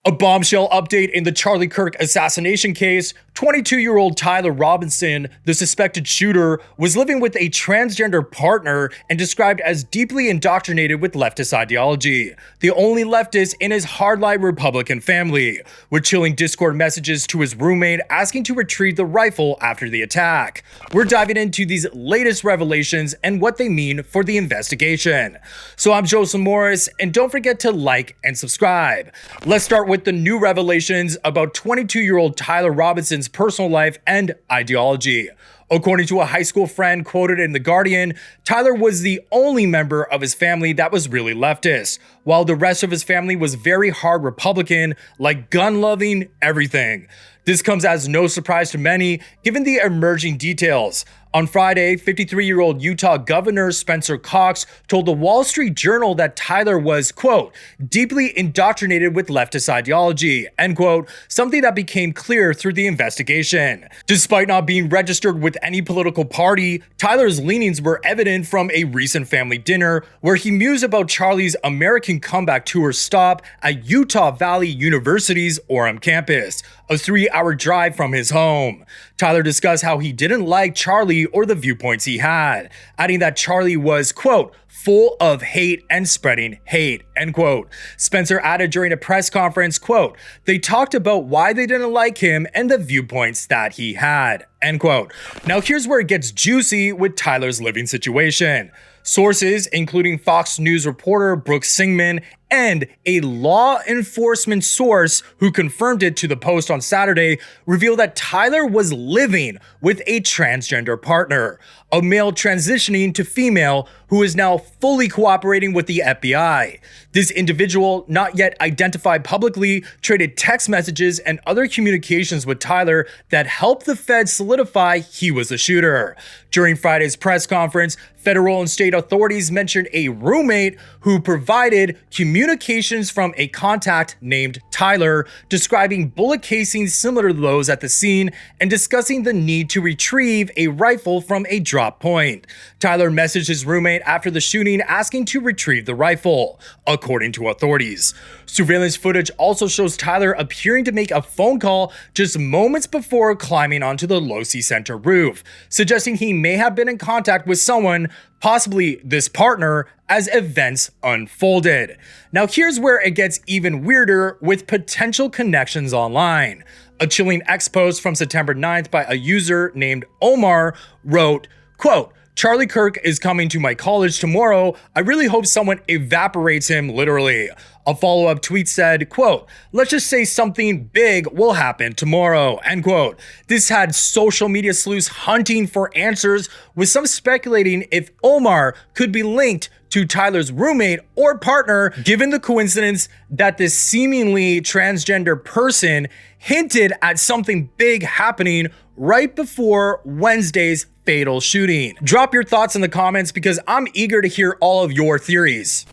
A bombshell update in the Charlie Kirk assassination case. 22-year-old Tyler Robinson, the suspected shooter, was living with a transgender partner and described as deeply indoctrinated with leftist ideology, the only leftist in his hardline Republican family, with chilling Discord messages to his roommate asking to retrieve the rifle after the attack. We're diving into these latest revelations and what they mean for the investigation. So I'm Joseph Morris, and don't forget to like and subscribe. Let's start with the new revelations about 22-year-old Tyler Robinson's personal life and ideology. According to a high school friend quoted in The Guardian, Tyler was the only member of his family that was really leftist, while the rest of his family was very hard Republican, like gun-loving everything. This comes as no surprise to many, given the emerging details. On Friday, 53-year-old Utah Governor Spencer Cox told the Wall Street Journal that Tyler was, quote, deeply indoctrinated with leftist ideology, end quote, something that became clear through the investigation. Despite not being registered with any political party, Tyler's leanings were evident from a recent family dinner where he mused about Charlie's American Comeback Tour stop at Utah Valley University's Orem campus, a 3-hour drive from his home. Tyler discussed how he didn't like Charlie or the viewpoints he had, adding that Charlie was, quote, full of hate and spreading hate, end quote. Spencer added during a press conference, quote, they talked about why they didn't like him and the viewpoints that he had, end quote. Now here's where it gets juicy with Tyler's living situation. Sources, including Fox News reporter Brooke Singman and a law enforcement source who confirmed it to the Post on Saturday, revealed that Tyler was living with a transgender partner, a male transitioning to female who is now fully cooperating with the FBI. This individual, not yet identified publicly, traded text messages and other communications with Tyler that helped the feds solidify he was the shooter. During Friday's press conference, federal and state authorities mentioned a roommate who provided communications from a contact named Tyler, describing bullet casings similar to those at the scene and discussing the need to retrieve a rifle from a drop point. Tyler messaged his roommate after the shooting asking to retrieve the rifle, according to authorities. Surveillance footage also shows Tyler appearing to make a phone call just moments before climbing onto the Losi Center roof, suggesting he may have been in contact with someone, possibly this partner, as events unfolded. Now here's where it gets even weirder with potential connections online. A chilling X post from September 9th by a user named Omar wrote, quote, Charlie Kirk is coming to my college tomorrow. I really hope someone evaporates him, literally. A follow-up tweet said, quote, let's just say something big will happen tomorrow, end quote. This had social media sleuths hunting for answers, with some speculating if Omar could be linked to Tyler's roommate or partner, given the coincidence that this seemingly transgender person hinted at something big happening right before Wednesday's fatal shooting. Drop your thoughts in the comments because I'm eager to hear all of your theories.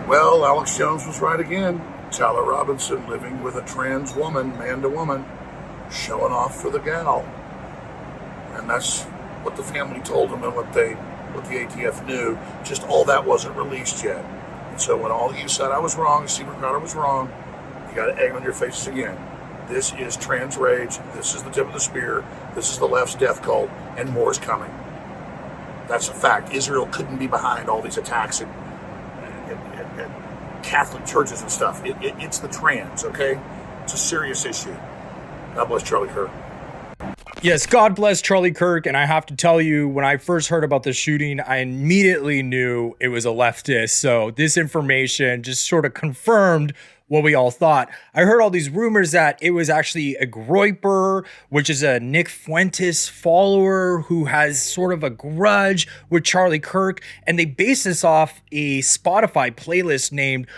Well, Alex Jones was right again. Tyler Robinson living with a trans woman, man to woman, showing off for the gal. And that's what the family told him and what the ATF knew. Just all that wasn't released yet. And so when all of you said I was wrong, Steve Ricardo was wrong, you got egg on your faces again. This is trans rage. This is the tip of the spear. This is the left's death cult, and more is coming. That's a fact. Israel couldn't be behind all these attacks and Catholic churches and stuff. It's the trans, okay? It's a serious issue. God bless Charlie Kirk. Yes, God bless Charlie Kirk, and I have to tell you, when I first heard about the shooting, I immediately knew it was a leftist, so this information just sort of confirmed what we all thought. I heard all these rumors that it was actually a Groyper, which is a Nick Fuentes follower who has sort of a grudge with Charlie Kirk, and they based this off a Spotify playlist named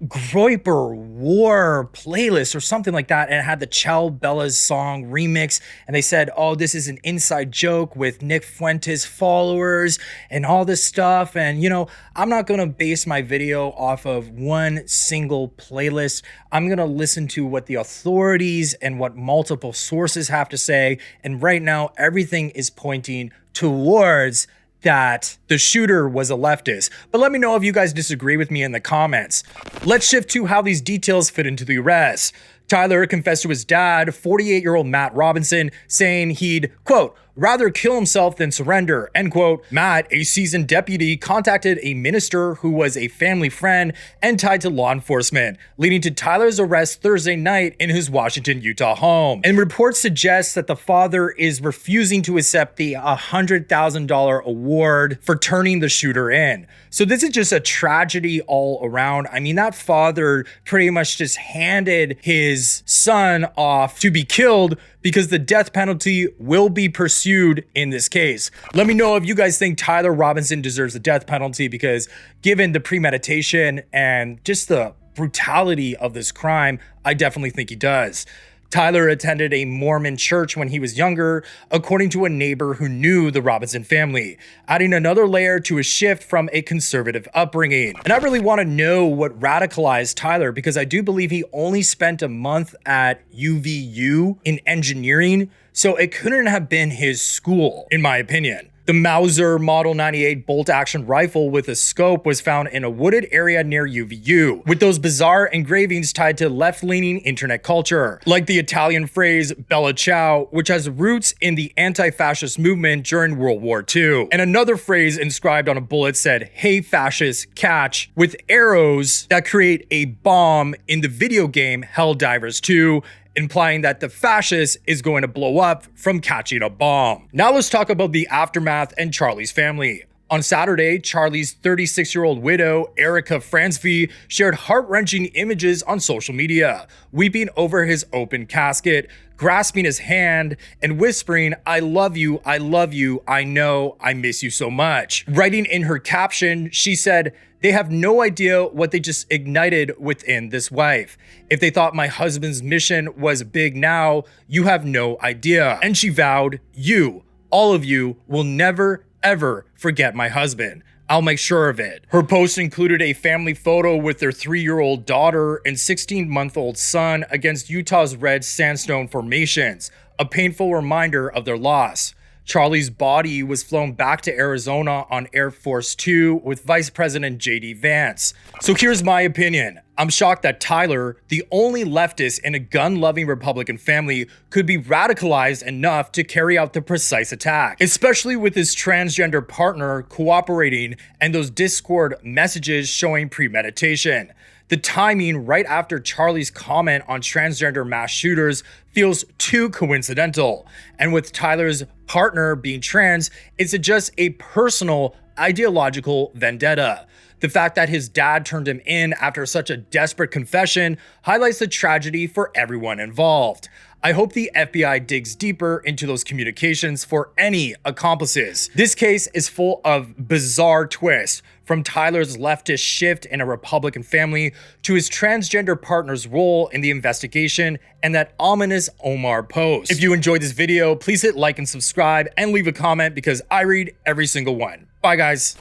Groyper War Playlist or something like that, and it had the Ciao Bella's song remix, and they said, oh, this is an inside joke with Nick Fuentes followers and all this stuff. And you know, I'm not gonna base my video off of one single playlist. I'm gonna listen to what the authorities and what multiple sources have to say, and right now everything is pointing towards that the shooter was a leftist, but let me know if you guys disagree with me in the comments. Let's shift to how these details fit into the arrest. Tyler confessed to his dad, 48-year-old Matt Robinson, saying he'd, quote, rather kill himself than surrender, end quote. Matt, a seasoned deputy, contacted a minister who was a family friend and tied to law enforcement, leading to Tyler's arrest Thursday night in his Washington, Utah home. And reports suggest that the father is refusing to accept the $100,000 award for turning the shooter in. So this is just a tragedy all around. I mean, that father pretty much just handed his son off to be killed because the death penalty will be pursued in this case. Let me know if you guys think Tyler Robinson deserves the death penalty, because given the premeditation and just the brutality of this crime, I definitely think he does. Tyler attended a Mormon church when he was younger, according to a neighbor who knew the Robinson family, adding another layer to his shift from a conservative upbringing. And I really want to know what radicalized Tyler, because I do believe he only spent a month at UVU in engineering, so it couldn't have been his school, in my opinion. The Mauser Model 98 bolt-action rifle with a scope was found in a wooded area near UVU, with those bizarre engravings tied to left-leaning internet culture, like the Italian phrase Bella Ciao, which has roots in the anti-fascist movement during World War II. And another phrase inscribed on a bullet said, "Hey fascists, catch," with arrows that create a bomb in the video game Helldivers 2, implying that the fascist is going to blow up from catching a bomb. Now let's talk about the aftermath and Charlie's family. On Saturday, Charlie's 36-year-old widow, Erika Fransby, shared heart-wrenching images on social media, weeping over his open casket, grasping his hand, and whispering, I love you, I know, I miss you so much." Writing in her caption, she said, "They have no idea what they just ignited within this wife. If they thought my husband's mission was big now, you have no idea." And she vowed, "You, all of you, will never, ever forget my husband. I'll make sure of it." Her post included a family photo with their 3-year-old daughter and 16-month-old son against Utah's red sandstone formations, a painful reminder of their loss. Charlie's body was flown back to Arizona on Air Force 2 with Vice President J.D. Vance. So here's my opinion. I'm shocked that Tyler, the only leftist in a gun-loving Republican family, could be radicalized enough to carry out the precise attack, especially with his transgender partner cooperating and those Discord messages showing premeditation. The timing right after Charlie's comment on transgender mass shooters feels too coincidental. And with Tyler's partner being trans, it's just a personal, ideological vendetta. The fact that his dad turned him in after such a desperate confession highlights the tragedy for everyone involved. I hope the FBI digs deeper into those communications for any accomplices. This case is full of bizarre twists, from Tyler's leftist shift in a Republican family to his transgender partner's role in the investigation and that ominous Omar post. If you enjoyed this video, please hit like and subscribe and leave a comment, because I read every single one. Bye guys.